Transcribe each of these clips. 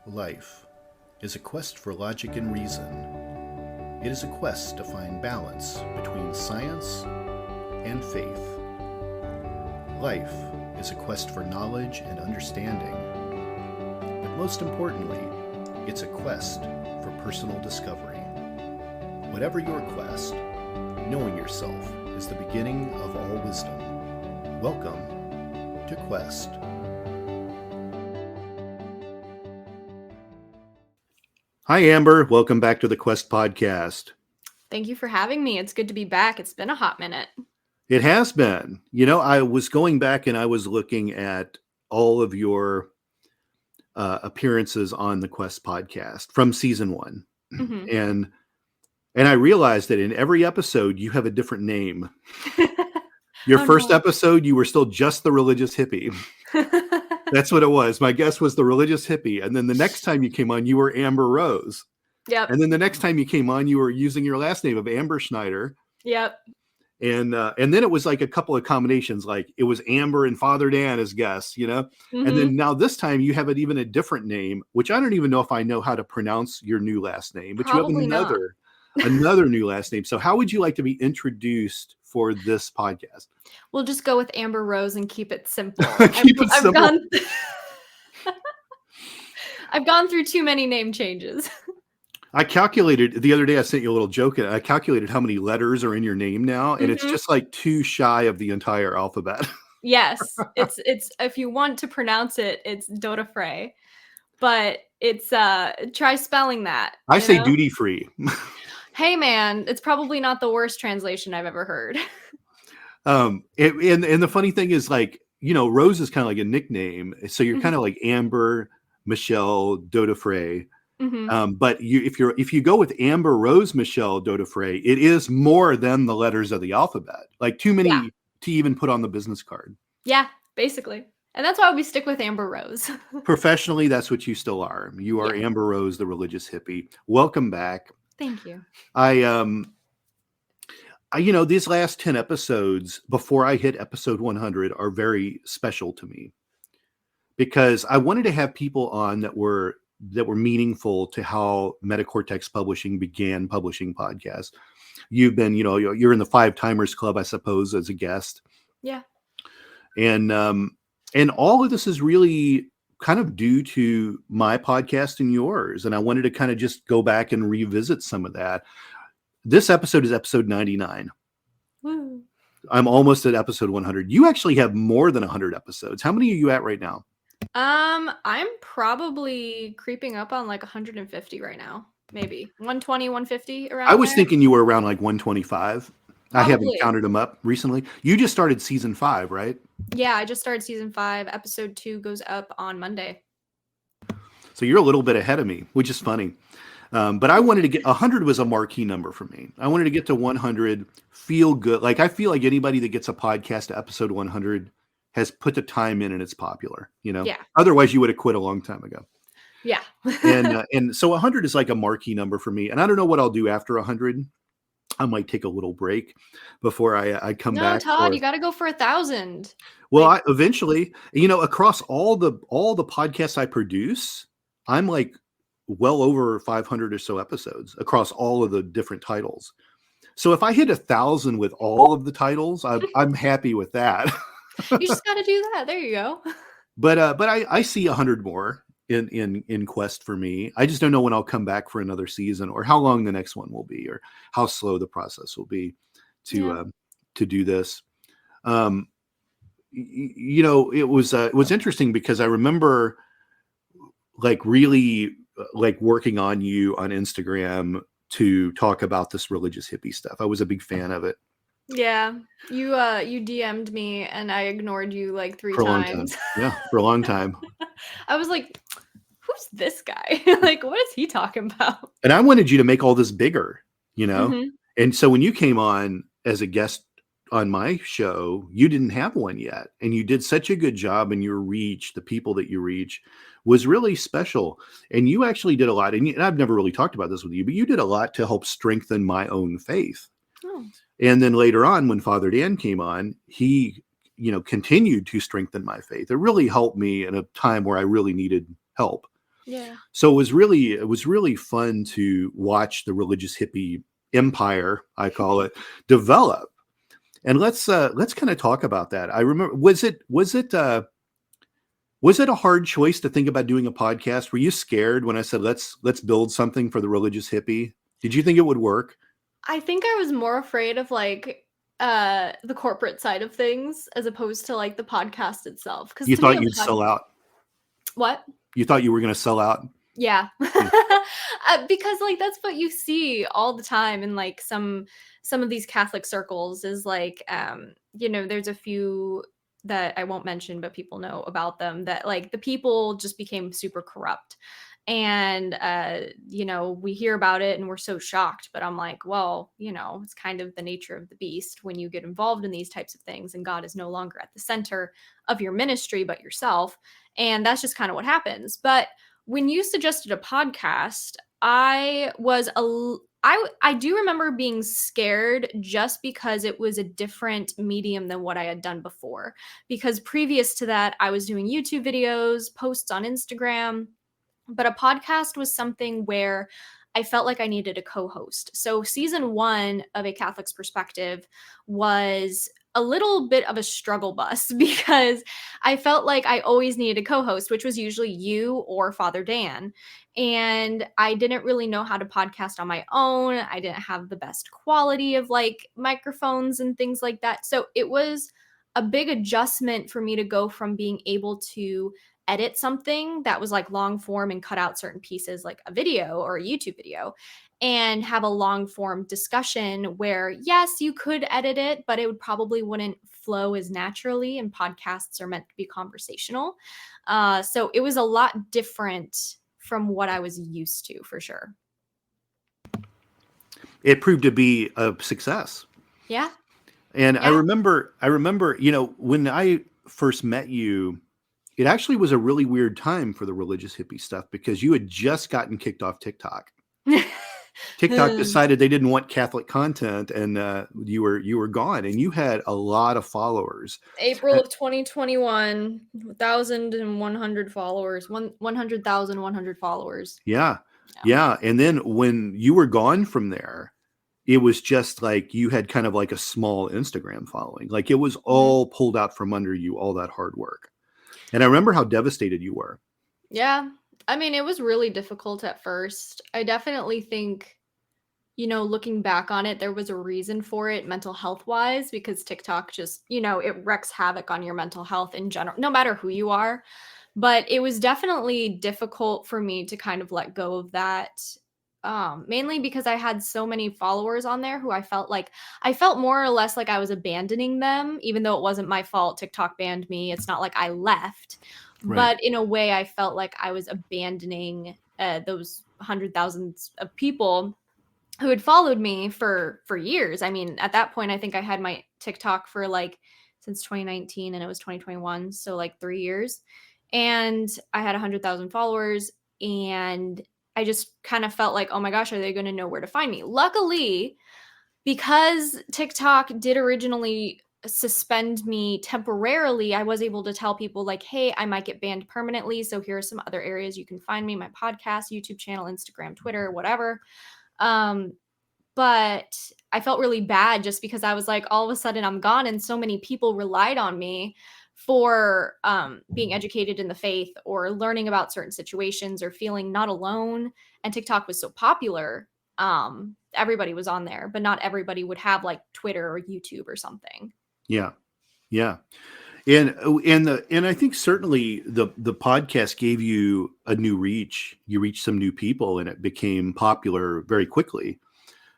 Life is a quest for logic and reason. It is a quest to find balance between science and faith. Life is a quest for knowledge and understanding. But most importantly, it's a quest for personal discovery. Whatever your quest, knowing yourself is the beginning of all wisdom. Welcome to Quest. Hi, Amber. Welcome back to the Quest podcast. Thank you for having me. It's good to be back. It's been a hot minute. It has been. You know, I was going back and I was looking at all of your appearances on the Quest podcast from season one. Mm-hmm. And I realized that in every episode, you have a different name. Your first episode, you were still just the Religious Hippie. That's what it was. My guess was the Religious Hippie. And then the next time you came on, you were Amber Rose. Yep. And then the next time you came on, you were using your last name of Amber Schneider. Yep. And then it was like a couple of combinations, like it was Amber and Father Dan as guests, you know? Mm-hmm. And then now this time you have even a different name, which I don't even know if I know how to pronounce your new last name, but Probably you have another new last name. So how would you like to be introduced for this podcast? We'll just go with Amber Rose and keep it simple. I've gone through too many name changes. I calculated the other day, I sent you a little joke. I calculated how many letters are in your name now, and it's just like too shy of the entire alphabet. Yes, it's if you want to pronounce it, it's Dodafray, but it's try spelling that. I say duty free. Hey man, it's probably not the worst translation I've ever heard. And the funny thing is, like, you know, Rose is kind of like a nickname, so you're kind of like Amber, Michelle, Dodafray. Mm-hmm. But if you go with Amber Rose Michelle Dodafray, it is more than the letters of the alphabet. Like too many to even put on the business card. Yeah, basically. And that's why we stick with Amber Rose. Professionally, that's what you still are. You are Amber Rose, the Religious Hippie. Welcome back. Thank you. I you know, these last 10 episodes before I hit episode 100 are very special to me because I wanted to have people on that were meaningful to how Metacortex Publishing began publishing podcasts. You've been, you know, you're in the 5 Timers Club, I suppose, as a guest. Yeah. And all of this is really kind of due to my podcast and yours. And I wanted to kind of just go back and revisit some of that. This episode is episode 99. Woo. I'm almost at episode 100. You actually have more than 100 episodes. How many are you at right now? I'm probably creeping up on like 150 right now. Maybe 120, 150 around. I was thinking you were around like 125. Probably. I haven't counted them up recently. You just started season 5, right? Yeah, I just started season 5. Episode 2 goes up on Monday. So you're a little bit ahead of me, which is funny. But I wanted to get 100 was a marquee number for me. I wanted to get to 100, feel good. Like I feel like anybody that gets a podcast to episode 100 has put the time in and it's popular, you know? Yeah. Otherwise you would have quit a long time ago. Yeah. and so 100 is like a marquee number for me. And I don't know what I'll do after 100. I might take a little break before I come back. No, Todd, you got to go for 1,000. Well, I eventually, you know, across all the podcasts I produce, I'm like well over 500 or so episodes across all of the different titles. So if I hit 1,000 with all of the titles, I'm happy with that. You just got to do that. There you go. But I see 100 more in Quest for me. I just don't know when I'll come back for another season or how long the next one will be or how slow the process will be to do this. You know, it was interesting because I remember like really like working on you on Instagram to talk about this religious hippie stuff. I was a big fan of it. Yeah, you DM'd me and I ignored you like 3 times. Yeah, for a long time. I was like, who's this guy? Like, what is he talking about? And I wanted you to make all this bigger, you know? Mm-hmm. And so when you came on as a guest on my show, you didn't have one yet. And you did such a good job, and your reach, the people that you reach, was really special. And you actually did a lot. And I've never really talked about this with you, but you did a lot to help strengthen my own faith. Oh. And then later on, when Father Dan came on, he, you know, continued to strengthen my faith. It really helped me in a time where I really needed help. Yeah. So it was really fun to watch the religious hippie empire, I call it, develop. And let's kind of talk about that. I remember, was it a hard choice to think about doing a podcast? Were you scared when I said let's build something for the religious hippie? Did you think it would work? I think I was more afraid of like the corporate side of things as opposed to like the podcast itself. Because You to me, thought you'd sell out. What? You thought you were going to sell out. Yeah. Because like that's what you see all the time in like some of these Catholic circles is like there's a few that I won't mention but people know about them that like the people just became super corrupt. And we hear about it and we're so shocked, but I'm like, well, it's kind of the nature of the beast when you get involved in these types of things and God is no longer at the center of your ministry but yourself. And that's just kind of what happens. But when you suggested a podcast, I do remember being scared just because it was a different medium than what I had done before. Because previous to that, I was doing YouTube videos, posts on Instagram, but a podcast was something where I felt like I needed a co-host. So season 1 of A Catholic's Perspective was a little bit of a struggle bus because I felt like I always needed a co-host, which was usually you or Father Dan. And I didn't really know how to podcast on my own. I didn't have the best quality of like microphones and things like that. So it was a big adjustment for me to go from being able to edit something that was like long form and cut out certain pieces like a video or a YouTube video and have a long form discussion where yes, you could edit it, but it would probably wouldn't flow as naturally, and podcasts are meant to be conversational. So it was a lot different from what I was used to, for sure. It proved to be a success. Yeah. And yeah. I remember, when I first met you, it actually was a really weird time for the religious hippie stuff because you had just gotten kicked off TikTok. TikTok decided they didn't want Catholic content, and you were gone, and you had a lot of followers. April of 2021, 1,100 followers, 100,100 followers. Yeah. And then when you were gone from there, it was just like you had kind of like a small Instagram following. Like it was all pulled out from under you, all that hard work. And I remember how devastated you were. Yeah. I mean, it was really difficult at first. I definitely think, looking back on it, there was a reason for it mental health wise, because TikTok just, it wreaks havoc on your mental health in general, no matter who you are. But it was definitely difficult for me to kind of let go of that. Mainly because I had so many followers on there who I felt more or less like I was abandoning them, even though it wasn't my fault. TikTok banned me. It's not like I left, right. But in a way I felt like I was abandoning those 100,000s of people who had followed me for years. I mean, at that point, I think I had my TikTok for like since 2019 and it was 2021. So like 3 years, and I had 100,000 followers, and I just kind of felt like, oh my gosh, are they going to know where to find me? Luckily, because TikTok did originally suspend me temporarily, I was able to tell people like, hey, I might get banned permanently. So here are some other areas you can find me: my podcast, YouTube channel, Instagram, Twitter, whatever. But I felt really bad just because I was like, all of a sudden I'm gone, and so many people relied on me for being educated in the faith or learning about certain situations or feeling not alone. And TikTok was so popular. Everybody was on there, but not everybody would have like Twitter or YouTube or something. Yeah. And I think certainly the podcast gave you a new reach. You reached some new people, and it became popular very quickly.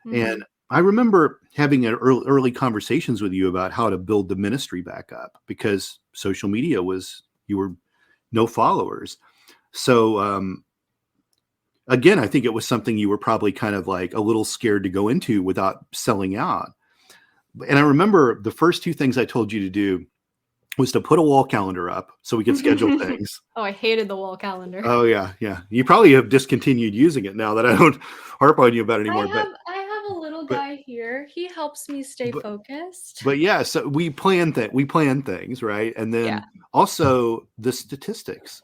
Mm-hmm. And I remember having early conversations with you about how to build the ministry back up, because social media you were no followers. So again, I think it was something you were probably kind of like a little scared to go into without selling out. And I remember the first 2 things I told you to do was to put a wall calendar up so we could schedule things. Oh, I hated the wall calendar. Oh yeah. You probably have discontinued using it now that I don't harp on you about it anymore. I have a little guy here. He helps me stay focused. But yeah, so we plan things, right? And then also the statistics.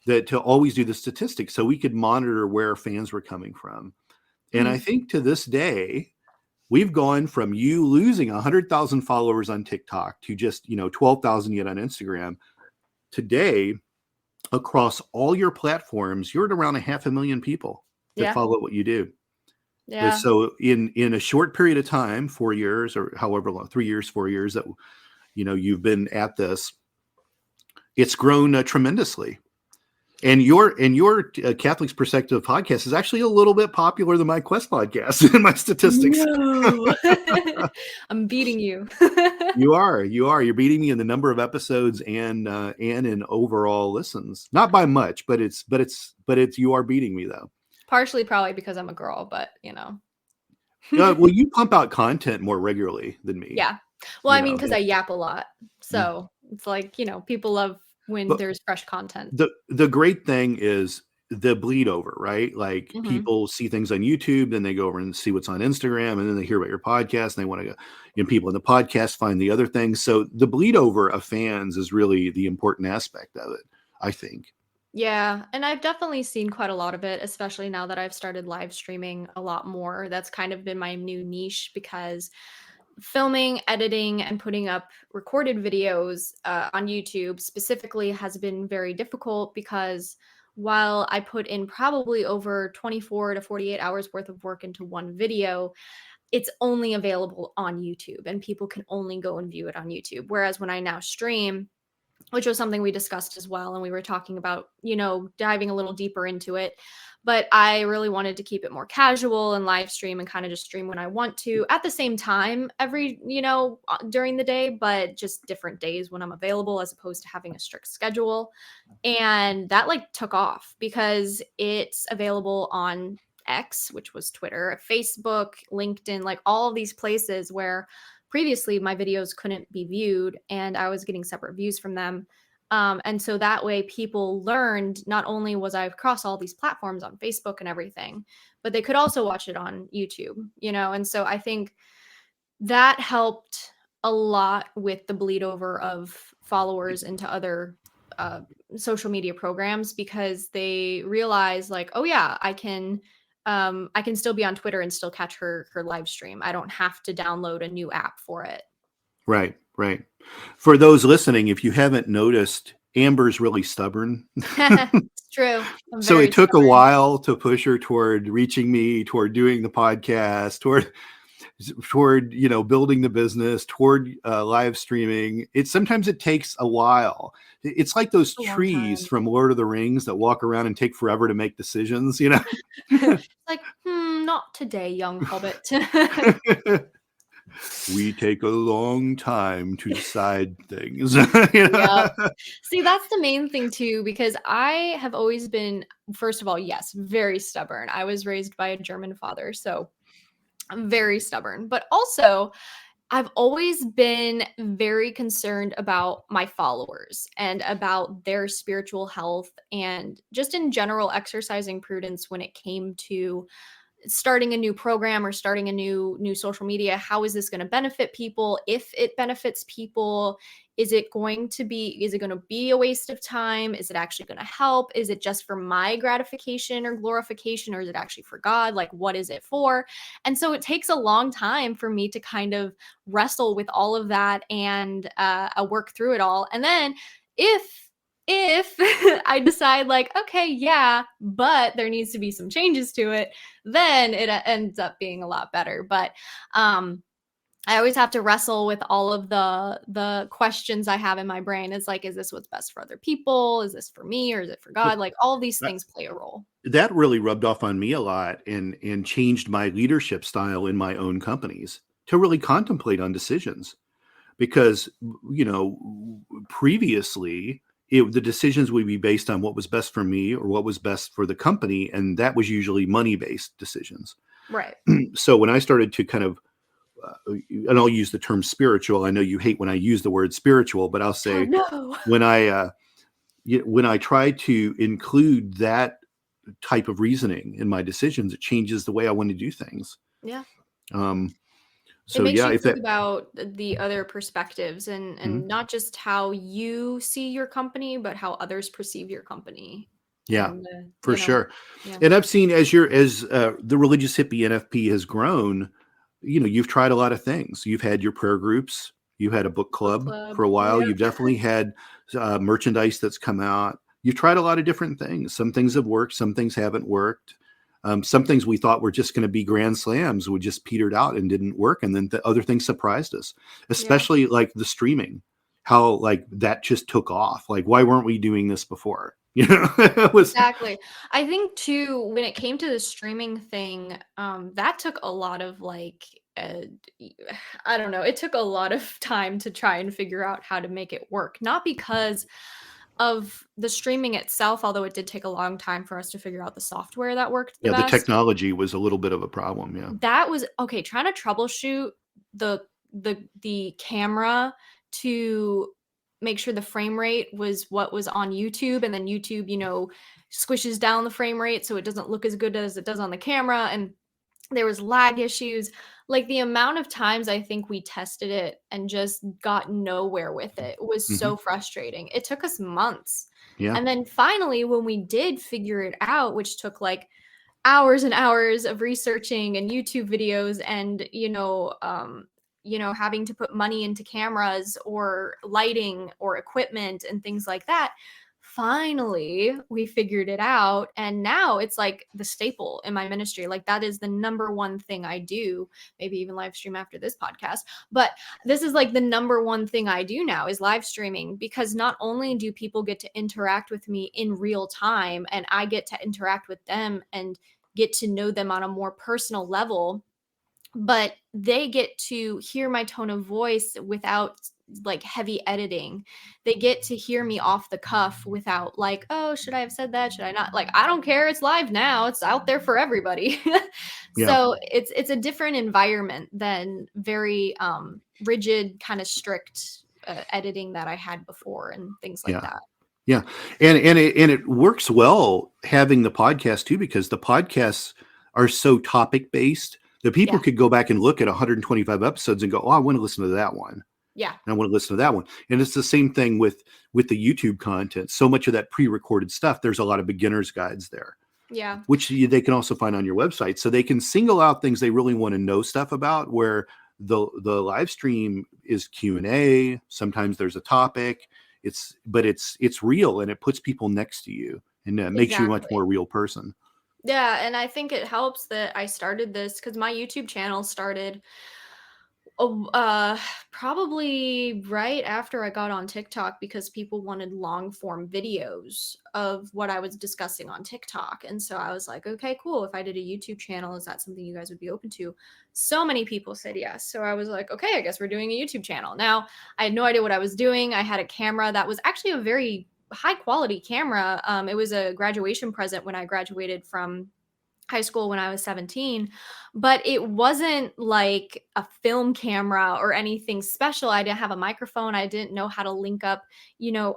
that to always do the statistics so we could monitor where fans were coming from. And I think to this day, we've gone from you losing 100,000 followers on TikTok to just, 12,000 yet on Instagram. Today, across all your platforms, you're at around 500,000 people that follow what you do. Yeah. So in a short period of time, 4 years or however long, 3 years, 4 years that, you've been at this, it's grown tremendously. And your Catholic's Perspective podcast is actually a little bit popular than my Quest podcast in my statistics. No. I'm beating you. You are. You're beating me in the number of episodes and in overall listens. Not by much, but you are beating me though. Partially probably because I'm a girl, but Well, you pump out content more regularly than me. Yeah. Well, I mean, because I yap a lot. So it's like, people love when there's fresh content. The great thing is the bleed over, right? Like people see things on YouTube, then they go over and see what's on Instagram, and then they hear about your podcast and they want to go, people in the podcast find the other things. So the bleed over of fans is really the important aspect of it, I think. Yeah. And I've definitely seen quite a lot of it, especially now that I've started live streaming a lot more. That's kind of been my new niche because filming, editing, and putting up recorded videos on YouTube specifically has been very difficult because while I put in probably over 24 to 48 hours worth of work into one video, it's only available on YouTube and people can only go and view it on YouTube. Whereas when I now stream, which was something we discussed as well, and we were talking about, diving a little deeper into it. But I really wanted to keep it more casual and live stream and kind of just stream when I want to at the same time every, during the day, but just different days when I'm available as opposed to having a strict schedule. And that took off because it's available on X, which was Twitter, Facebook, LinkedIn, all of these places where previously my videos couldn't be viewed and I was getting separate views from them. And so that way people learned not only was I across all these platforms on Facebook and everything, but they could also watch it on YouTube, and so I think that helped a lot with the bleed over of followers into other social media programs because they realize oh yeah, I can still be on Twitter and still catch her live stream. I don't have to download a new app for it. Right. For those listening, if you haven't noticed, Amber's really stubborn. It's true. So it took a while to push her toward reaching me, toward doing the podcast, toward building the business, toward live streaming. Sometimes it takes a while. It's like those trees from Lord of the Rings that walk around and take forever to make decisions, It's not today, young hobbit. We take a long time to decide things. Yep. See, that's the main thing too, because I have always been, first of all, yes, very stubborn. I was raised by a German father, so I'm very stubborn, but also I've always been very concerned about my followers and about their spiritual health and just in general exercising prudence when it came to starting a new program or starting a new social media. How is this going to benefit people? If it benefits people, is it going to be a waste of time? Is it actually going to help? Is it just for my gratification or glorification, or is it actually for God? What is it for? And so it takes a long time for me to kind of wrestle with all of that and work through it all. And then if I decide okay, yeah, but there needs to be some changes to it, then it ends up being a lot better. But I always have to wrestle with all of the questions I have in my brain. It's is this what's best for other people? Is this for me or is it for God? All of these things play a role. That really rubbed off on me a lot and changed my leadership style in my own companies to really contemplate on decisions. Because, previously, the decisions would be based on what was best for me or what was best for the company. And that was usually money-based decisions. Right. So when I started to kind of, and I'll use the term spiritual. I know you hate when I use the word spiritual, but I'll say when I try to include that type of reasoning in my decisions, it changes the way I want to do things. Yeah. So it makes you think about the other perspectives and not just how you see your company, but how others perceive your company. Yeah, And, for sure. yeah. And I've seen as the Religious Hippie NFP has grown, you've tried a lot of things. You've had your prayer groups, you had a book Book club club. for a while. Yep. You've definitely had merchandise that's come out. You've tried a lot of different things. Some things have worked, some things haven't worked. Some things we thought were just going to be grand slams would just petered out and didn't work. And then the other things surprised us, Yeah. especially like the streaming, how like that just took off. Like, why weren't we doing this before? It was, Exactly. I think too, when it came to the streaming thing, that took a lot of like, I don't know, it took a lot of time to try and figure out how to make it work. Not because of the streaming itself, although it did take a long time for us to figure out the software that worked the yeah, the best. technology was a little bit of a problem. Yeah. That was okay, trying to troubleshoot the the camera to make sure the frame rate was what was on YouTube, and then YouTube, squishes down the frame rate so it doesn't look as good as it does on the camera, and there was lag issues. Like, the amount of times I think we tested it and just got nowhere with it was Hmm. so frustrating. It took us months. Yeah. And then finally, when we did figure it out, which took, like, hours and hours of researching and YouTube videos and having to put money into cameras or lighting or equipment and things like that. Finally, we figured it out, and now it's like the staple in my ministry. Like, that is the number one thing I do, maybe even live stream after this podcast. But this is like the number one thing I do now is live streaming, because not only do people get to interact with me in real time and I get to interact with them and get to know them on a more personal level, but they get to hear my tone of voice without like heavy editing. They get to hear me off the cuff without like, oh, should I have said that? Should I not? Like, I don't care. It's live now. It's out there for everybody. Yeah. So it's a different environment than very rigid, kind of strict editing that I had before and things like Yeah. that. Yeah. And it works well having the podcast too, because the podcasts are so topic based that people Yeah. could go back and look at 125 episodes and go, oh, I want to listen to that one. Yeah. And I want to listen to that one. And it's the same thing with the YouTube content. So much of that pre-recorded stuff, there's a lot of beginners guides there, Yeah. which they can also find on your website. So they can single out things they really want to know stuff about, where the live stream is Q&A. Sometimes there's a topic. But it's real, and it puts people next to you, and makes you a much Exactly. more real person. Yeah, and I think it helps that I started this because my YouTube channel started probably right after I got on TikTok, because people wanted long form videos of what I was discussing on TikTok. And so I was like, okay, cool. If I did a YouTube channel, is that something you guys would be open to? So many people said yes. So I was like, okay, I guess we're doing a YouTube channel. Now, I had no idea what I was doing. I had a camera that was actually a very high quality camera. It was a graduation present when I graduated from high school when I was 17, but it wasn't like a film camera or anything special. I didn't have a microphone. I didn't know how to link up,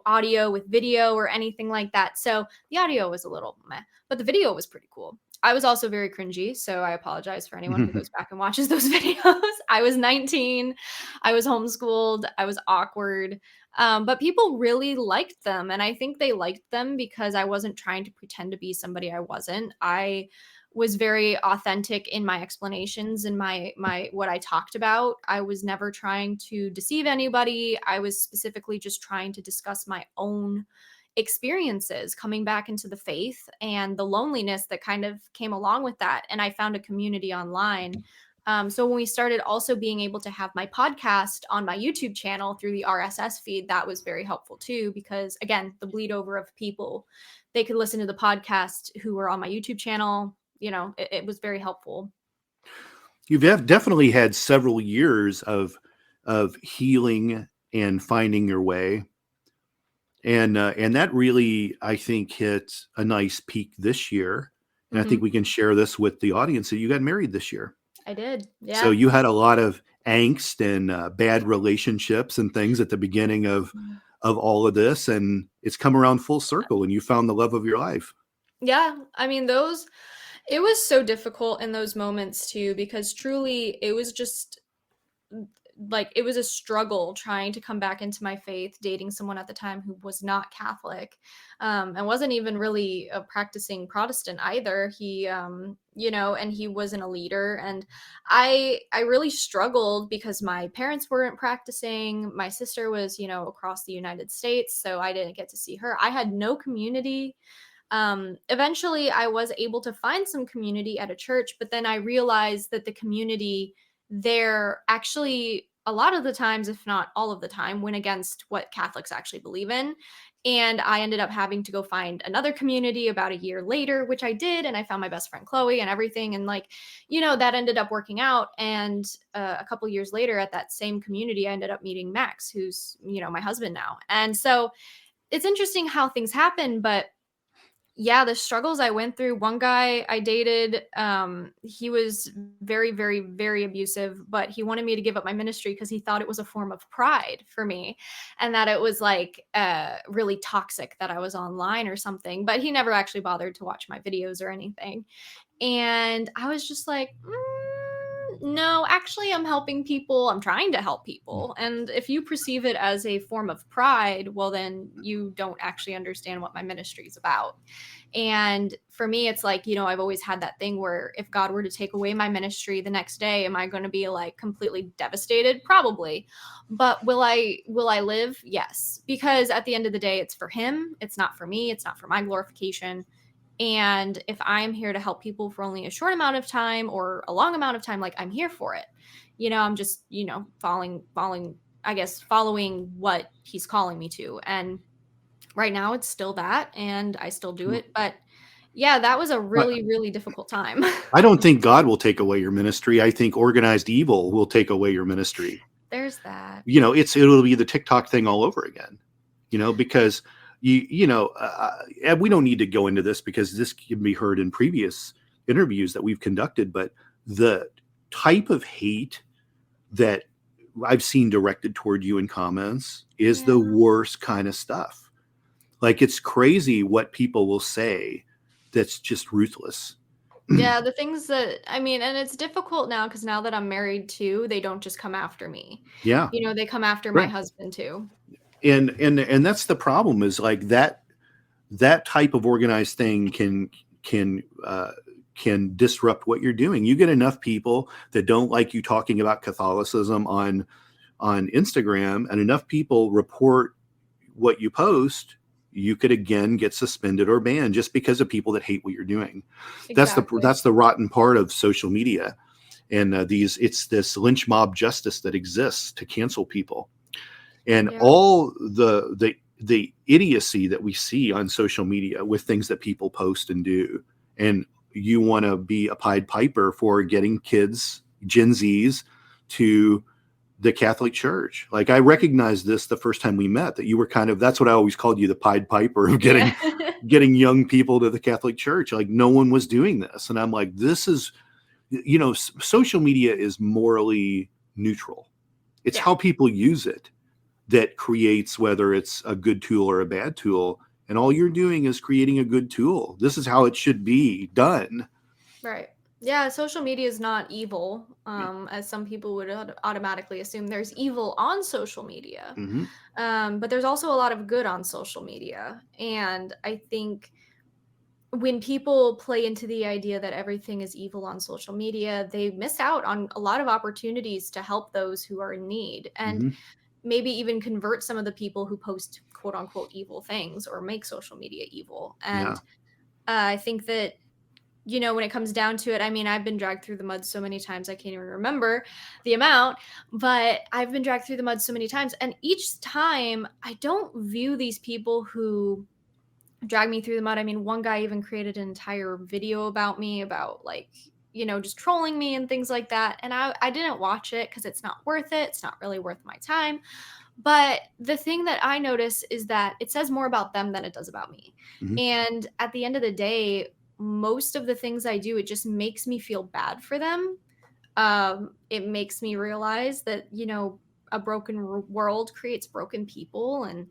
audio with video or anything like that. So the audio was a little meh, but the video was pretty cool. I was also very cringy, so I apologize for anyone who goes back and watches those videos. I was 19. I was homeschooled. I was awkward. But people really liked them. And I think they liked them because I wasn't trying to pretend to be somebody I wasn't. I was very authentic in my explanations and my what I talked about. I was never trying to deceive anybody. I was specifically just trying to discuss my own experiences coming back into the faith and the loneliness that kind of came along with that. And I found a community online. So when we started also being able to have my podcast on my YouTube channel through the RSS feed, that was very helpful too, because again, the bleed over of people, they could listen to the podcast who were on my YouTube channel. It was very helpful. You've definitely had several years of healing and finding your way, and that really, I think, hit a nice peak this year. And I think we can share this with the audience that you got married this year. I did. So Yeah. you had a lot of angst and bad relationships and things at the beginning of all of this, and it's come around full circle, and you found the love of your life. Yeah. I mean, it was so difficult in those moments too, because truly it was just like it was a struggle trying to come back into my faith, dating someone at the time who was not Catholic, and wasn't even really a practicing Protestant either. He, and he wasn't a leader, and I really struggled because my parents weren't practicing. My sister was, across the United States, so I didn't get to see her. I had no community. Eventually I was able to find some community at a church, but then I realized that the community there actually, a lot of the times, if not all of the time, went against what Catholics actually believe in. And I ended up having to go find another community about a year later, which I did. And I found my best friend Chloe and everything. And like, that ended up working out. And a couple years later at that same community, I ended up meeting Max, who's, my husband now. And so it's interesting how things happen, but yeah, the struggles I went through. One guy I dated, he was very, very, very abusive, but he wanted me to give up my ministry because he thought it was a form of pride for me, and that it was like really toxic that I was online or something. But he never actually bothered to watch my videos or anything. And I was just like, no, actually, I'm helping people. I'm trying to help people. And if you perceive it as a form of pride, well, then you don't actually understand what my ministry is about. And for me, it's like, I've always had that thing where if God were to take away my ministry the next day, am I going to be like completely devastated? Probably. But will I live? Yes. Because at the end of the day, it's for him. It's not for me. It's not for my glorification. And if I'm here to help people for only a short amount of time or a long amount of time, like I'm here for it. I'm just, following what he's calling me to. And right now it's still that, and I still do it. But yeah, that was a But really, really difficult time. I don't think God will take away your ministry. I think organized evil will take away your ministry. There's that. It'll be the TikTok thing all over again, because and we don't need to go into this because this can be heard in previous interviews that we've conducted, but the type of hate that I've seen directed toward you in comments is the worst kind of stuff. Like, it's crazy what people will say that's just ruthless. Yeah, the things that and it's difficult now because now that I'm married too, they don't just come after me. Yeah. They come after my Right. husband too. And that's the problem, is like that type of organized thing can disrupt what you're doing. You get enough people that don't like you talking about Catholicism on Instagram, and enough people report what you post, you could again get suspended or banned just because of people that hate what you're doing. Exactly. That's the rotten part of social media. And it's this lynch mob justice that exists to cancel people. And all the idiocy that we see on social media with things that people post and do. And you want to be a Pied Piper for getting kids, Gen Zs, to the Catholic Church. Like, I recognized this the first time we met, that you were that's what I always called you, the Pied Piper of getting young people to the Catholic Church. Like, no one was doing this. And I'm like, this is, social media is morally neutral. It's how people use it that creates whether it's a good tool or a bad tool. And all you're doing is creating a good tool. This is how it should be done. Right. Yeah, social media is not evil, as some people would automatically assume. There's evil on social media, but there's also a lot of good on social media. And I think when people play into the idea that everything is evil on social media, they miss out on a lot of opportunities to help those who are in need, and maybe even convert some of the people who post quote unquote evil things or make social media evil. And I think that, when it comes down to it, I've been dragged through the mud so many times, I can't even remember the amount, but I've been dragged through the mud so many times. And each time I don't view these people who drag me through the mud. One guy even created an entire video about me, about like, just trolling me and things like that. And I didn't watch it because it's not worth it. It's not really worth my time. But the thing that I notice is that it says more about them than it does about me. And at the end of the day, most of the things I do, it just makes me feel bad for them. It makes me realize that, a broken world creates broken people, and,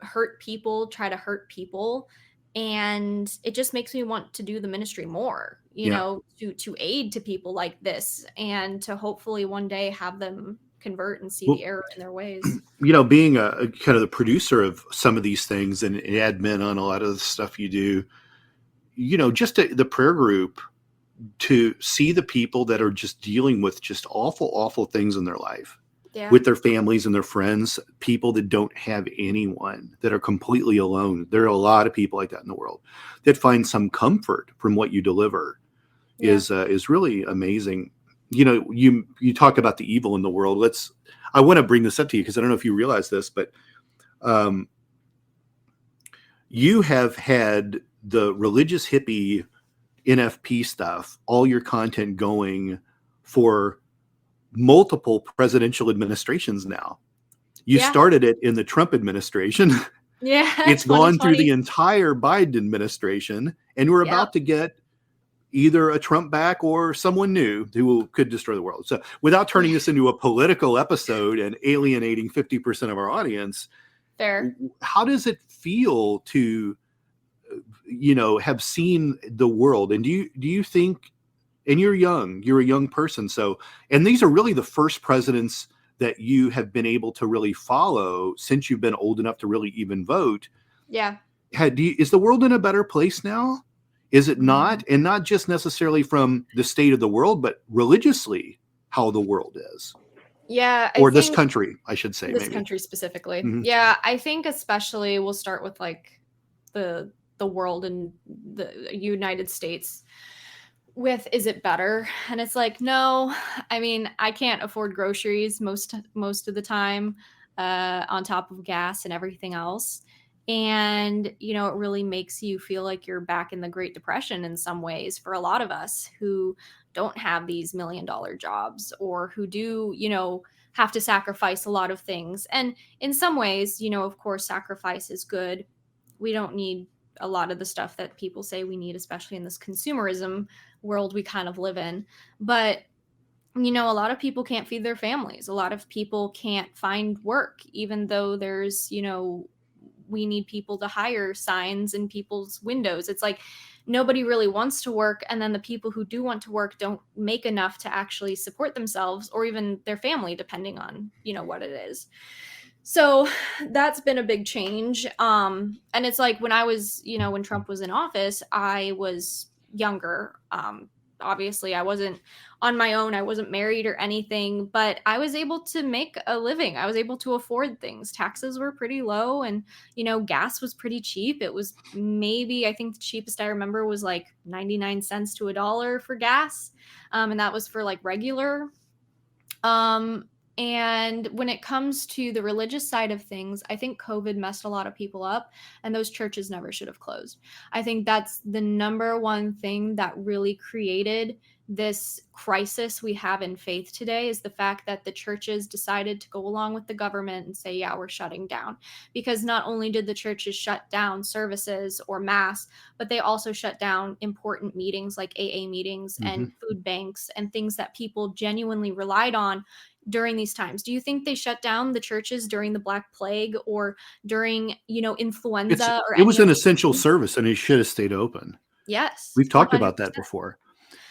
hurt people try to hurt people. And it just makes me want to do the ministry more, to aid to people like this, and to hopefully one day have them convert and see Well, the error in their ways. being a kind of the producer of some of these things and admin on a lot of the stuff you do, just the prayer group, to see the people that are just dealing with just awful, awful things in their life Yeah. with their families and their friends, people that don't have anyone, that are completely alone. There are a lot of people like that in the world that find some comfort from what you deliver Yeah. is really amazing. You talk about the evil in the world. I want to bring this up to you because I don't know if you realize this, but you have had the religious hippie NFP stuff, all your content going for multiple presidential administrations now. You Yeah. started it in the Trump administration. Yeah. It's gone through the 2020. entire Biden administration, and we're Yep. about to get either a Trump back or someone new who could destroy the world. So without turning this into a political episode and alienating 50% of our audience, Fair. how does it feel to have seen the world? And do you think, and you're a young person, so, and these are really the first presidents that you have been able to really follow since you've been old enough to really even vote. Yeah. Is the world in a better place now? Is it not? Mhm. And not just necessarily from the state of the world, but religiously, how the world is, Yeah, I or this think country, I should say, this maybe. country specifically. Mhm. Yeah, I think especially we'll start with like the world and the United States with is it better? And it's like, no. I mean, I can't afford groceries most of the time, on top of gas and everything else. And, it really makes you feel like you're back in the Great Depression in some ways for a lot of us who don't have these $1 million jobs or who do, have to sacrifice a lot of things. And in some ways, of course, sacrifice is good. We don't need a lot of the stuff that people say we need, especially in this consumerism world we kind of live in. But, a lot of people can't feed their families. A lot of people can't find work, even though there's, we need people to hire signs in people's windows. It's like nobody really wants to work. And then the people who do want to work don't make enough to actually support themselves or even their family, depending on, what it is. So that's been a big change. And it's like when I was, when Trump was in office, I was younger. Obviously, I wasn't on my own. I wasn't married or anything, but I was able to make a living. I was able to afford things. Taxes were pretty low and, gas was pretty cheap. It was maybe, I think the cheapest I remember was like 99 cents to a dollar for gas. And that was for like regular. Um, and when it comes to the religious side of things, I think COVID messed a lot of people up, and those churches never should have closed. I think that's the number one thing that really created this crisis we have in faith today is the fact that the churches decided to go along with the government and say, yeah, we're shutting down. Because not only did the churches shut down services or mass, but they also shut down important meetings like AA meetings Mhm. and food banks and things that people genuinely relied on during these times. Do you think they shut down the churches during the Black Plague or during, influenza or It any was of an these essential things? service, and it should have stayed open. Yes, We've talked about that 100%. before.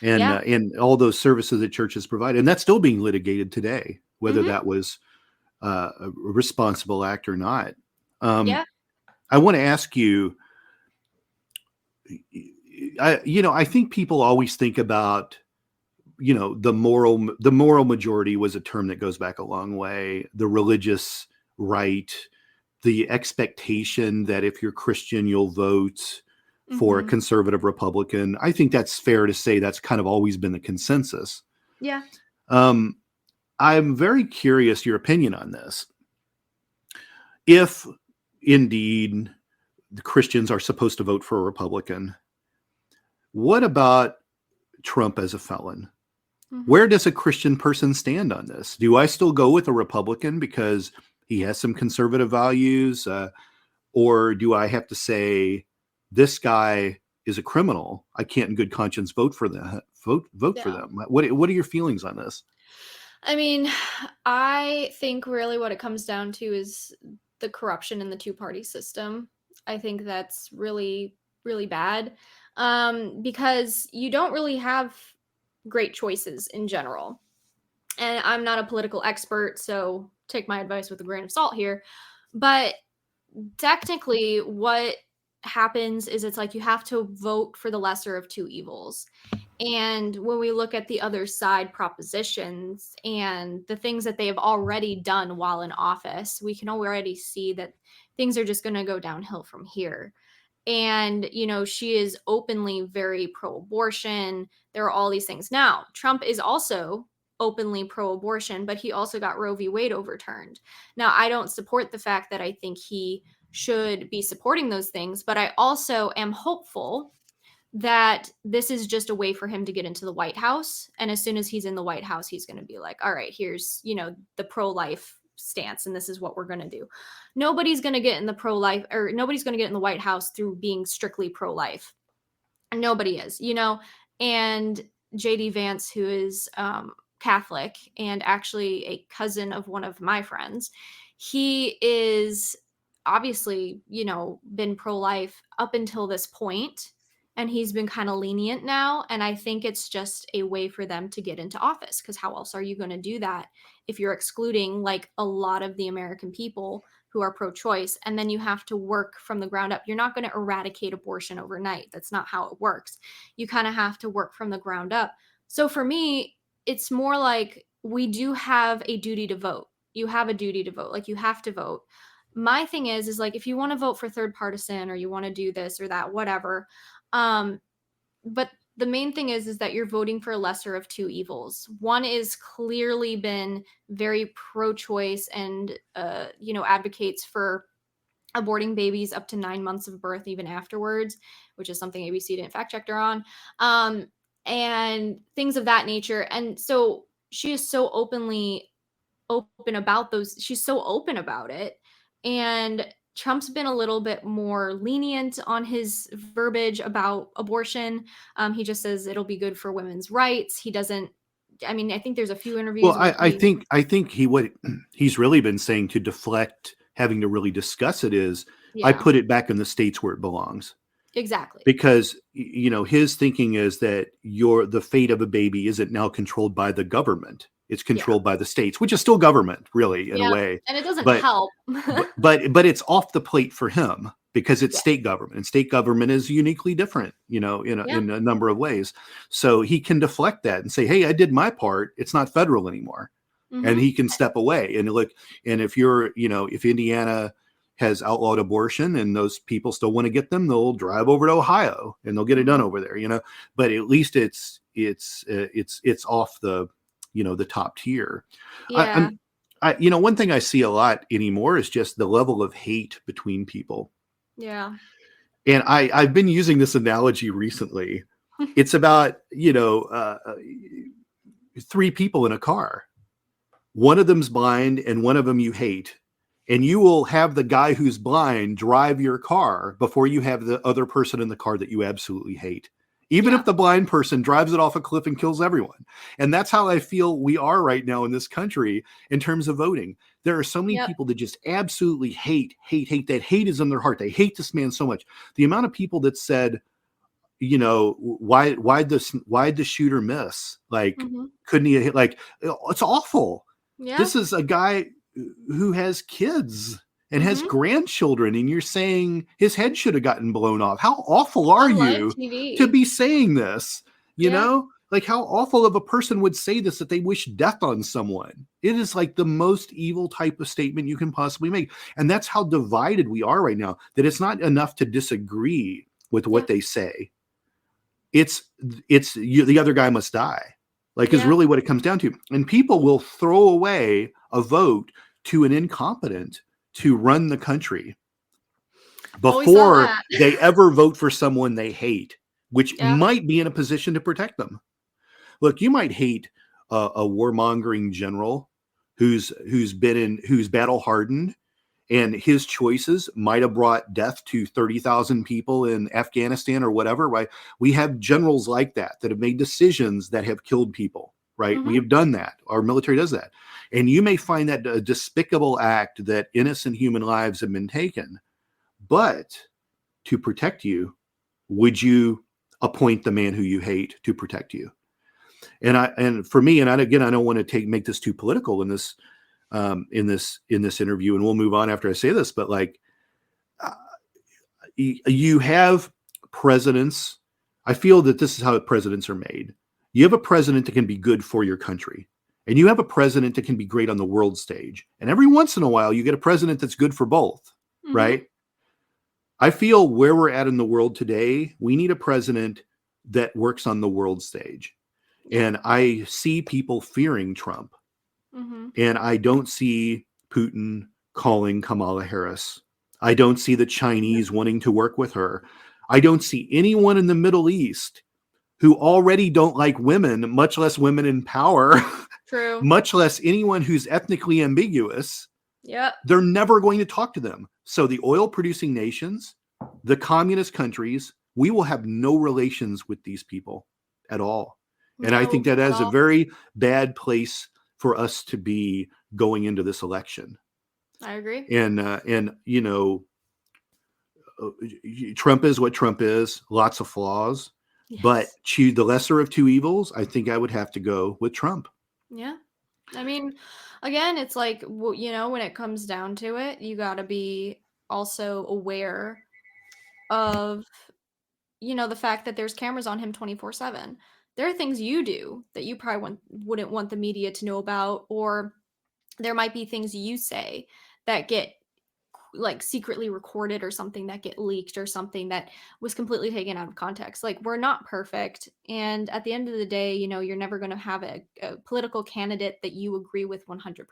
Yeah. And all those services that churches provide, and that's still being litigated today, whether Mhm. that was a responsible act or not. Um, Yeah. I want to ask you, I think people always think about, the moral majority was a term that goes back a long way. The religious right, the expectation that if you're Christian, you'll vote for a Mhm. conservative Republican. I think that's fair to say that's kind of always been the consensus. Yeah. Um, I'm very curious your opinion on this. If indeed the Christians are supposed to vote for a Republican, what about Trump as a felon? Mhm. Where does a Christian person stand on this? Do I still go with a Republican because he has some conservative values? Or do I have to say this guy is a criminal? I can't in good conscience vote for them. Vote for Yeah. them. What are your feelings on this? I mean, I think really what it comes down to is the corruption in the two-party system. I think that's really, really bad, because you don't really have great choices in general. And I'm not a political expert, so take my advice with a grain of salt here. But technically, what happens is it's like you have to vote for the lesser of two evils. And when we look at the other side propositions and the things that they have already done while in office, we can already see that things are just going to go downhill from here. And, she is openly very pro abortion. There are all these things. Now, Trump is also openly pro abortion, but he also got Roe v. Wade overturned. Now, I don't support the fact that I think he should be supporting those things, but I also am hopeful that this is just a way for him to get into the White House. And as soon as he's in the White House, he's going to be like, all right, here's, the pro-life stance, and this is what we're going to do. Nobody's going to get in the pro-life, or nobody's going to get in the White House through being strictly pro-life. Nobody is, and JD Vance, who is Catholic and actually a cousin of one of my friends, he is obviously, been pro-life up until this point, and he's been kind of lenient now. And I think it's just a way for them to get into office, because how else are you going to do that if you're excluding like a lot of the American people who are pro-choice, and then you have to work from the ground up? You're not going to eradicate abortion overnight. That's not how it works. You kind of have to work from the ground up. So for me, it's more like we do have a duty to vote. You have a duty to vote. Like, you have to vote. My thing is like, if you want to vote for third partisan, or you want to do this or that, whatever. But the main thing is that you're voting for a lesser of two evils. One is clearly been very pro-choice and, advocates for aborting babies up to 9 months of birth, even afterwards, which is something ABC didn't fact check her on, and things of that nature. And so she is so open about those. She's so open about it. And Trump's been a little bit more lenient on his verbiage about abortion. He just says it'll be good for women's rights. He doesn't. I mean, I think there's a few interviews. Well, I think what he's really been saying to deflect having to really discuss it is, I put it back in the states where it belongs. Exactly. Because, his thinking is that the fate of a baby isn't now controlled by the government. It's controlled by the states, which is still government, really, in a way. And it doesn't help. but it's off the plate for him, because it's state government, and state government is uniquely different, in a number of ways. So he can deflect that and say, hey, I did my part. It's not federal anymore. Mm-hmm. And he can step away and look. And if if Indiana has outlawed abortion and those people still want to get them, they'll drive over to Ohio and they'll get it done over there, but at least it's off the, the top tier. Yeah. One thing I see a lot anymore is just the level of hate between people. Yeah. And I've been using this analogy recently. It's about, three people in a car. One of them's blind and one of them you hate. And you will have the guy who's blind drive your car before you have the other person in the car that you absolutely hate. Even if the blind person drives it off a cliff and kills everyone. And that's how I feel we are right now in this country in terms of voting. There are so many people that just absolutely hate. That hate is in their heart. They hate this man so much. The amount of people that said, why'd the shooter miss? Like, couldn't he hit? Like, it's awful. Yeah. This is a guy who has kids and has grandchildren, and you're saying his head should have gotten blown off. How awful are you to be saying this? You know, like, how awful of a person would say this, that they wish death on someone. It is like the most evil type of statement you can possibly make. And that's how divided we are right now, that it's not enough to disagree with what they say. It's the other guy must die. Like, is really what it comes down to. And people will throw away a vote to an incompetent to run the country before they ever vote for someone they hate, which might be in a position to protect them. Look, you might hate a warmongering general who's battle hardened, and his choices might have brought death to 30,000 people in Afghanistan or whatever, right? We have generals like that have made decisions that have killed people, right? We have done that. Our military does that. And you may find that a despicable act, that innocent human lives have been taken. But to protect you, would you appoint the man who you hate to protect you? And for me, and again, I don't want to make this too political in this interview, and we'll move on after I say this, but like, you have presidents. I feel that this is how presidents are made. You have a president that can be good for your country, and you have a president that can be great on the world stage. And every once in a while, you get a president that's good for both, right? I feel where we're at in the world today, we need a president that works on the world stage. And I see people fearing Trump. And I don't see Putin calling Kamala Harris. I don't see the Chinese wanting to work with her. I don't see anyone in the Middle East who already don't like women, much less women in power, True. much less anyone who's ethnically ambiguous. Yeah. They're never going to talk to them. So the oil producing nations, the communist countries, we will have no relations with these people at all. And I think that is a very bad place for us to be going into this election. I agree. And you know, Trump is what Trump is, lots of flaws, but choose the lesser of two evils. I think I would have to go with Trump. Yeah. I mean, again, it's like, you know, when it comes down to it, you got to be also aware of, you know, the fact that there's cameras on him 24/7. There are things you do that you probably wouldn't want the media to know about, or there might be things you say that get like secretly recorded, or something that get leaked, or something that was completely taken out of context. Like, we're not perfect, and at the end of the day, you know, you're never going to have a political candidate that you agree with 100%.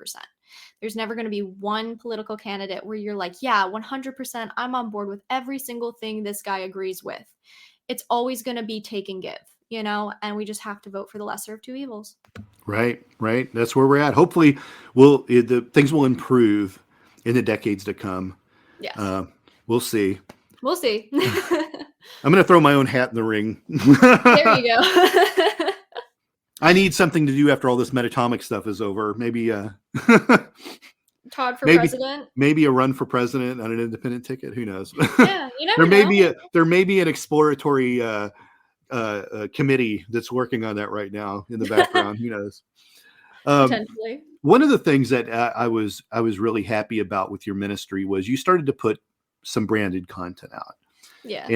There's never going to be one political candidate where you're like, yeah, 100%, I'm on board with every single thing this guy agrees with. It's always going to be take and give, you know, and we just have to vote for the lesser of two evils. Right. That's where we're at. Hopefully things will improve in the decades to come. Yeah. We'll see. We'll see. I'm going to throw my own hat in the ring. There you go. I need something to do after all this metatomic stuff is over. Maybe Todd for president. Maybe a run for president on an independent ticket. Who knows? Yeah, you never know. There may be an exploratory committee that's working on that right now in the background. Who knows? Potentially. One of the things that I was really happy about with your ministry was you started to put some branded content out. Yeah.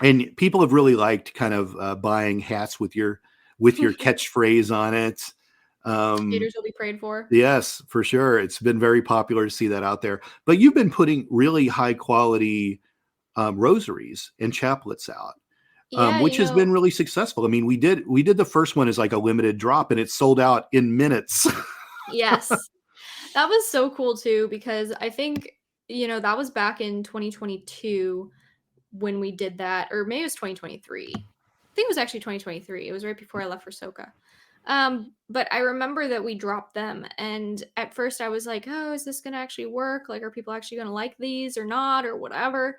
And people have really liked kind of buying hats with your catchphrase on it. Educators will be prayed for. Yes, for sure. It's been very popular to see that out there. But you've been putting really high quality rosaries and chaplets out. Which has been really successful. I mean, we did the first one as like a limited drop, and it sold out in minutes. Yes. That was so cool too, because I think, you know, that was back in 2022 when we did that, or maybe it was 2023. I think it was actually 2023. It was right before I left for SoCa. But I remember that we dropped them, and at first I was like, oh, is this gonna actually work? Like, are people actually gonna like these or not, or whatever?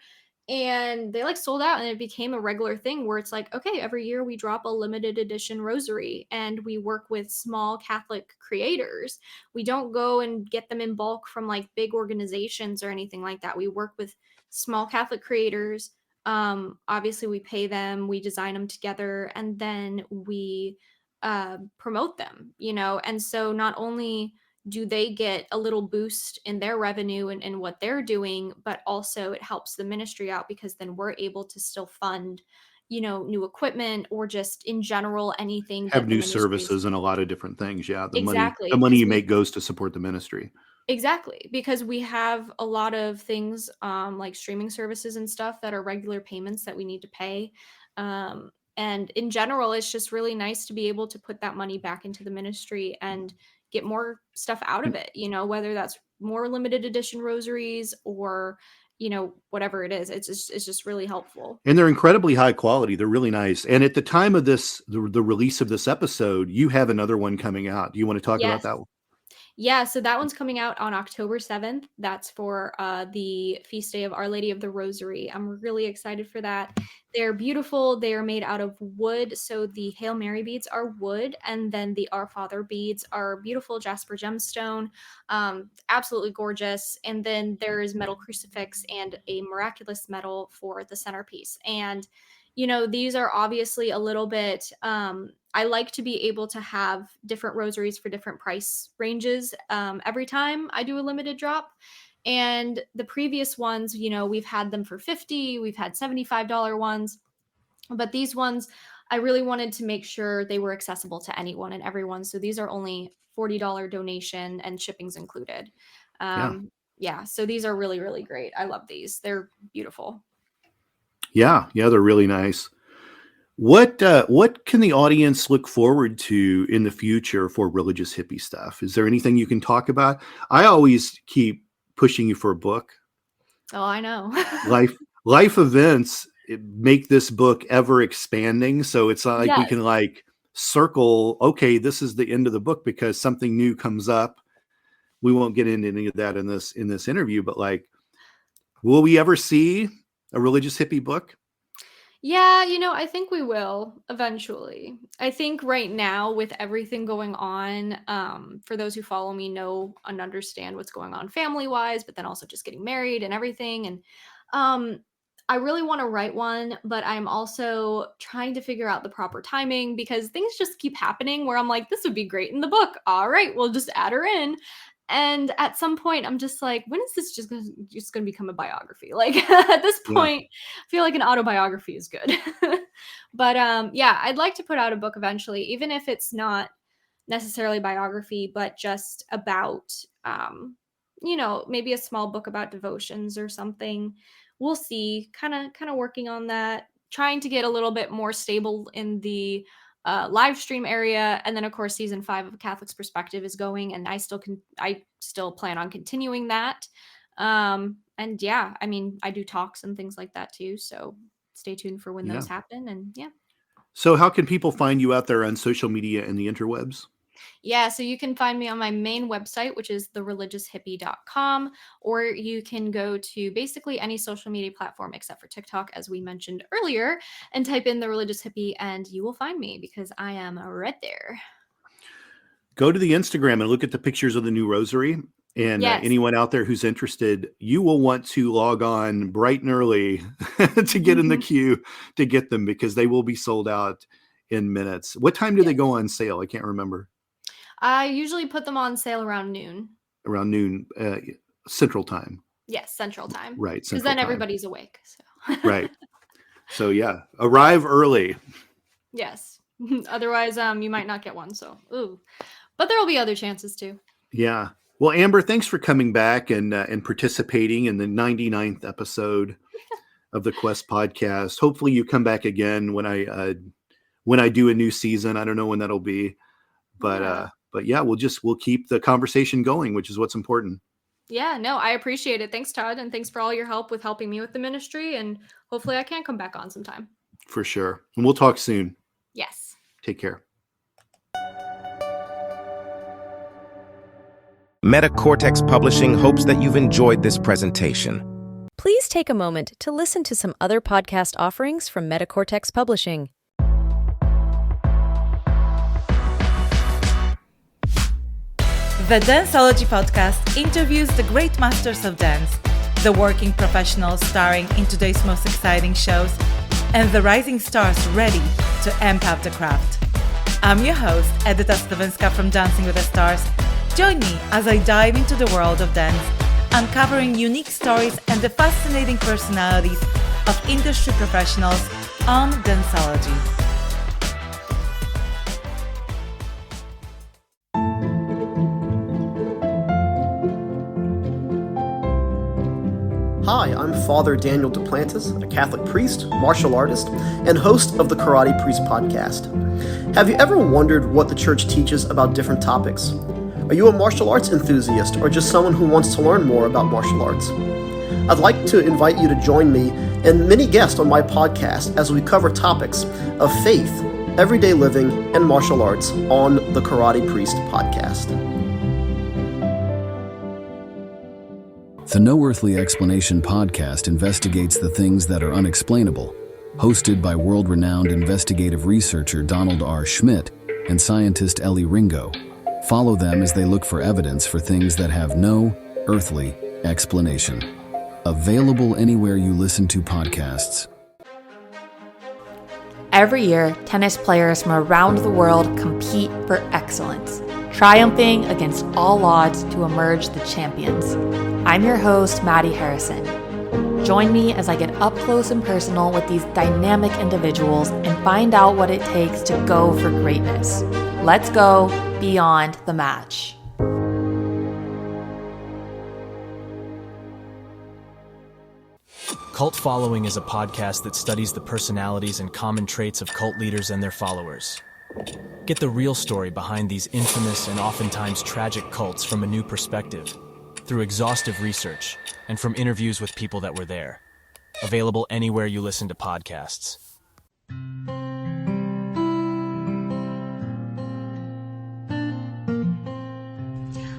And they like sold out, and it became a regular thing where it's like, okay, every year we drop a limited edition rosary, and we work with small Catholic creators. We don't go and get them in bulk from like big organizations or anything like that. We work with small Catholic creators. Obviously we pay them, we design them together, and then we promote them, you know. And so not only do they get a little boost in their revenue and what they're doing, but also it helps the ministry out, because then we're able to still fund, you know, new equipment, or just in general anything. Have new services and a lot of different things. Yeah, the exactly. money you make goes to support the ministry. Exactly, because we have a lot of things like streaming services and stuff that are regular payments that we need to pay. And in general, it's just really nice to be able to put that money back into the ministry and get more stuff out of it, you know, whether that's more limited edition rosaries or, you know, whatever it is. It's just really helpful. And they're incredibly high quality. They're really nice. And at the time of this, the release of this episode, you have another one coming out. Do you want to talk about that one? Yeah, so that one's coming out on October 7th. That's for the feast day of Our Lady of the Rosary. I'm really excited for that. They're beautiful. They are made out of wood. So the Hail Mary beads are wood, and then the Our Father beads are beautiful jasper gemstone. Absolutely gorgeous. And then there is metal crucifix and a miraculous medal for the centerpiece. And you know, these are obviously a little bit, I like to be able to have different rosaries for different price ranges every time I do a limited drop. And the previous ones, we've had them for 50, we've had $75 ones, but these ones, I really wanted to make sure they were accessible to anyone and everyone. So these are only $40 donation and shipping's included. Yeah. Yeah, so these are really, really great. I love these. They're beautiful. Yeah, they're really nice. What can the audience look forward to in the future for Religious Hippie stuff? Is there anything you can talk about? I always keep pushing you for a book. Oh, I know. life events make this book ever expanding. So it's not like we can like circle, okay, this is the end of the book because something new comes up. We won't get into any of that in this interview, but like, will we ever see a Religious Hippie book? Yeah, I think we will eventually. I think right now with everything going on, for those who follow me know and understand what's going on family-wise, but then also just getting married and everything. And I really want to write one, but I'm also trying to figure out the proper timing because things just keep happening where I'm like, this would be great in the book. All right, we'll just add her in. And at some point, I'm just like, when is this just going to become a biography? Like at this point, I feel like an autobiography is good. But yeah, I'd like to put out a book eventually, even if it's not necessarily biography, but just about, maybe a small book about devotions or something. We'll see. Kind of working on that, trying to get a little bit more stable in the live stream area, and then of course season 5 of A Catholic's Perspective is going, and I still plan on continuing that. And yeah, I mean, I do talks and things like that too, so stay tuned for when those happen. And yeah. So how can people find you out there on social media and the interwebs? Yeah, so you can find me on my main website, which is thereligioushippie.com, or you can go to basically any social media platform except for TikTok, as we mentioned earlier, and type in The Religious Hippie, and you will find me because I am right there. Go to the Instagram and look at the pictures of the new rosary. And anyone out there who's interested, you will want to log on bright and early to get in the queue to get them because they will be sold out in minutes. What time do they go on sale? I can't remember. I usually put them on sale around noon. Around noon, Central Time. Yes, Central Time. Right. Because then everybody's awake. So. Right. So yeah, arrive early. Yes. Otherwise, you might not get one. So, but there will be other chances too. Yeah. Well, Amber, thanks for coming back and participating in the 99th episode of the Quest podcast. Hopefully you come back again when I do a new season. I don't know when that'll be, but yeah, we'll keep the conversation going, which is what's important. Yeah, no, I appreciate it. Thanks, Todd. And thanks for all your help with helping me with the ministry. And hopefully I can come back on sometime. For sure. And we'll talk soon. Yes. Take care. MetaCortex Publishing hopes that you've enjoyed this presentation. Please take a moment to listen to some other podcast offerings from MetaCortex Publishing. The Danceology podcast interviews the great masters of dance, the working professionals starring in today's most exciting shows, and the rising stars ready to amp up the craft. I'm your host, Edyta Stawenska from Dancing with the Stars. Join me as I dive into the world of dance, uncovering unique stories and the fascinating personalities of industry professionals on Danceology. Hi, I'm Father Daniel Duplantis, a Catholic priest, martial artist, and host of the Karate Priest podcast. Have you ever wondered what the church teaches about different topics? Are you a martial arts enthusiast or just someone who wants to learn more about martial arts? I'd like to invite you to join me and many guests on my podcast as we cover topics of faith, everyday living, and martial arts on the Karate Priest podcast. The No Earthly Explanation podcast investigates the things that are unexplainable, hosted by world-renowned investigative researcher Donald R. Schmidt and scientist Ellie Ringo. Follow them as they look for evidence for things that have no earthly explanation. every year, tennis players from around the world compete for excellence, triumphing against all odds to emerge the champions. I'm your host, Maddie Harrison. Join me as I get up close and personal with these dynamic individuals and find out what it takes to go for greatness. Let's go beyond the match. Cult Following is a podcast that studies the personalities and common traits of cult leaders and their followers. Get the real story behind these infamous and oftentimes tragic cults from a new perspective, through exhaustive research, and from interviews with people that were there. Available anywhere you listen to podcasts.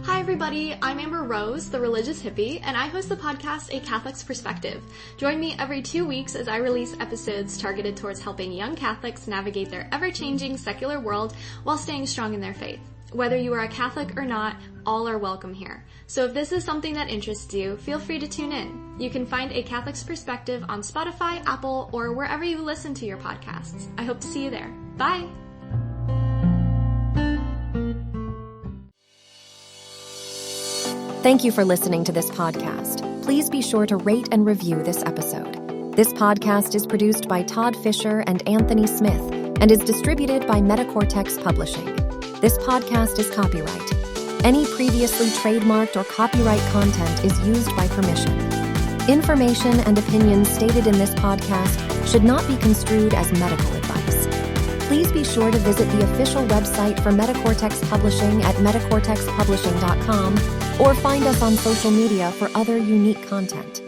Hi everybody, I'm Amber Rose, the Religious Hippie, and I host the podcast A Catholic's Perspective. Join me every 2 weeks as I release episodes targeted towards helping young Catholics navigate their ever-changing secular world while staying strong in their faith. Whether you are a Catholic or not, all are welcome here. So if this is something that interests you, feel free to tune in. You can find A Catholic's Perspective on Spotify, Apple, or wherever you listen to your podcasts. I hope to see you there. Bye! Thank you for listening to this podcast. Please be sure to rate and review this episode. This podcast is produced by Todd Fischer and Anthony Smith and is distributed by Metacortex Publishing. This podcast is copyright. Any previously trademarked or copyright content is used by permission. Information and opinions stated in this podcast should not be construed as medical advice. Please be sure to visit the official website for Metacortex Publishing at metacortexpublishing.com or find us on social media for other unique content.